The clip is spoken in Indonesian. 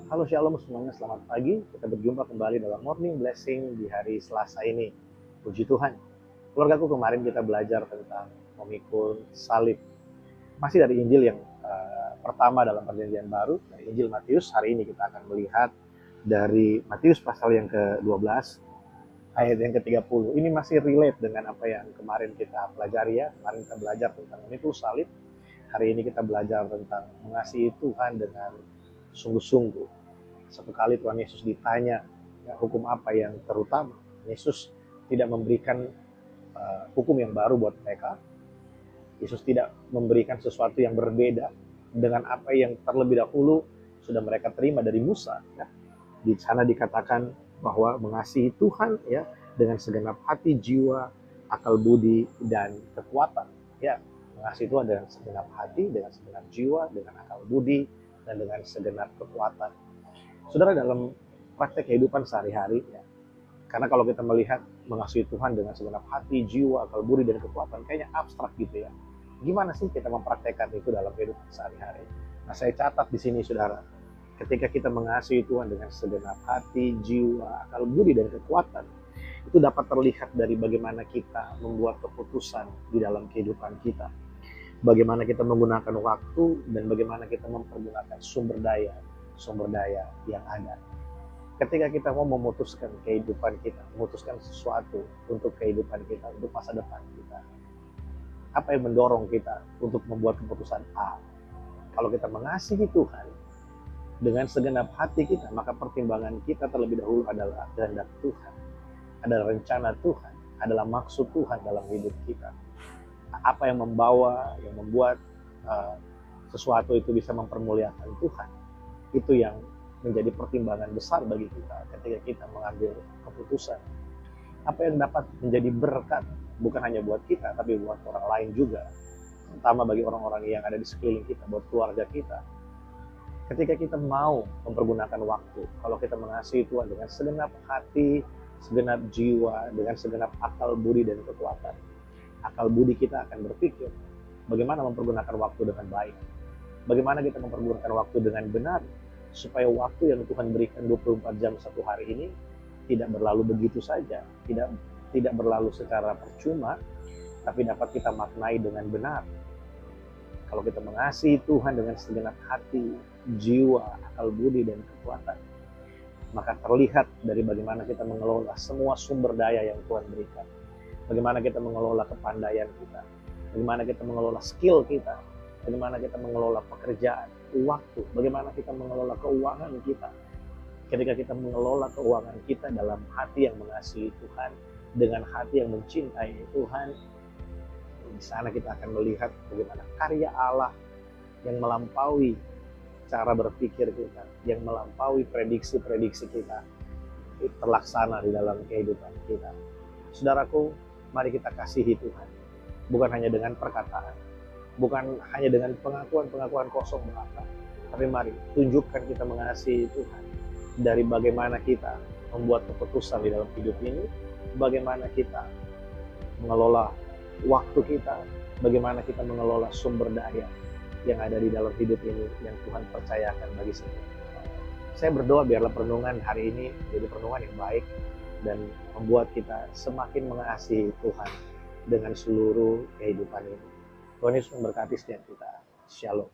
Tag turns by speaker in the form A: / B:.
A: Halo Shalom semuanya, selamat pagi. Kita berjumpa kembali dalam Morning Blessing di hari Selasa ini. Puji Tuhan. Keluargaku, kemarin kita belajar tentang memikul salib. Masih dari Injil yang pertama dalam perjanjian baru, dari Injil Matius. Hari ini kita akan melihat dari Matius pasal yang ke-12, ayat yang ke-30. Ini masih relate dengan apa yang kemarin kita pelajari ya. Kemarin kita belajar tentang memikul salib. Hari ini kita belajar tentang mengasihi Tuhan dengan sungguh-sungguh. Satu kali Tuhan Yesus ditanya, ya, hukum apa yang terutama? Yesus tidak memberikan hukum yang baru buat mereka. Yesus tidak memberikan sesuatu yang berbeda dengan apa yang terlebih dahulu sudah mereka terima dari Musa. Ya. Di sana dikatakan bahwa mengasihi Tuhan ya dengan segenap hati, jiwa, akal budi, dan kekuatan. Ya, mengasihi Tuhan dengan segenap hati, dengan segenap jiwa, dengan akal budi, dan dengan segenap kekuatan. Saudara, dalam praktek kehidupan sehari-hari, ya, karena kalau kita melihat mengasihi Tuhan dengan segenap hati, jiwa, akal budi, dan kekuatan, kayaknya abstrak gitu ya. Gimana sih kita mempraktekkan itu dalam kehidupan sehari-hari? Nah, saya catat di sini, saudara, ketika kita mengasihi Tuhan dengan segenap hati, jiwa, akal budi, dan kekuatan, itu dapat terlihat dari bagaimana kita membuat keputusan di dalam kehidupan kita. Bagaimana kita menggunakan waktu dan bagaimana kita mempergunakan sumber daya yang ada. Ketika kita mau memutuskan kehidupan kita, memutuskan sesuatu untuk kehidupan kita, untuk masa depan kita, apa yang mendorong kita untuk membuat keputusan A? Kalau kita mengasihi Tuhan dengan segenap hati kita, maka pertimbangan kita terlebih dahulu adalah kehendak Tuhan, adalah rencana Tuhan, adalah maksud Tuhan dalam hidup kita. Apa yang membuat sesuatu itu bisa mempermuliakan Tuhan, itu yang menjadi pertimbangan besar bagi kita ketika kita mengambil keputusan. Apa yang dapat menjadi berkat bukan hanya buat kita, tapi buat orang lain juga, terutama bagi orang-orang yang ada di sekeliling kita, buat keluarga kita. Ketika kita mau mempergunakan waktu, kalau kita mengasihi Tuhan dengan segenap hati, segenap jiwa, dengan segenap akal budi dan kekuatan, akal budi kita akan berpikir bagaimana mempergunakan waktu dengan baik. Bagaimana kita mempergunakan waktu dengan benar, supaya waktu yang Tuhan berikan 24 jam satu hari ini tidak berlalu begitu saja, tidak berlalu secara percuma, tapi dapat kita maknai dengan benar. Kalau kita mengasihi Tuhan dengan segenap hati, jiwa, akal budi, dan kekuatan, maka terlihat dari bagaimana kita mengelola semua sumber daya yang Tuhan berikan. Bagaimana kita mengelola kepandaian kita, bagaimana kita mengelola skill kita, bagaimana kita mengelola pekerjaan, waktu, bagaimana kita mengelola keuangan kita. Ketika kita mengelola keuangan kita dalam hati yang mengasihi Tuhan, dengan hati yang mencintai Tuhan, di sana kita akan melihat bagaimana karya Allah yang melampaui cara berpikir kita, yang melampaui prediksi-prediksi kita, itu terlaksana di dalam kehidupan kita. Saudaraku, mari kita kasihi Tuhan, bukan hanya dengan perkataan, bukan hanya dengan pengakuan-pengakuan kosong belaka, tapi mari tunjukkan kita mengasihi Tuhan dari bagaimana kita membuat keputusan di dalam hidup ini, bagaimana kita mengelola waktu kita, bagaimana kita mengelola sumber daya yang ada di dalam hidup ini yang Tuhan percayakan bagi kita. Saya berdoa biarlah perenungan hari ini menjadi perenungan yang baik dan membuat kita semakin mengasihi Tuhan dengan seluruh kehidupan ini. Tuhan Yesus memberkati setiap kita. Shalom.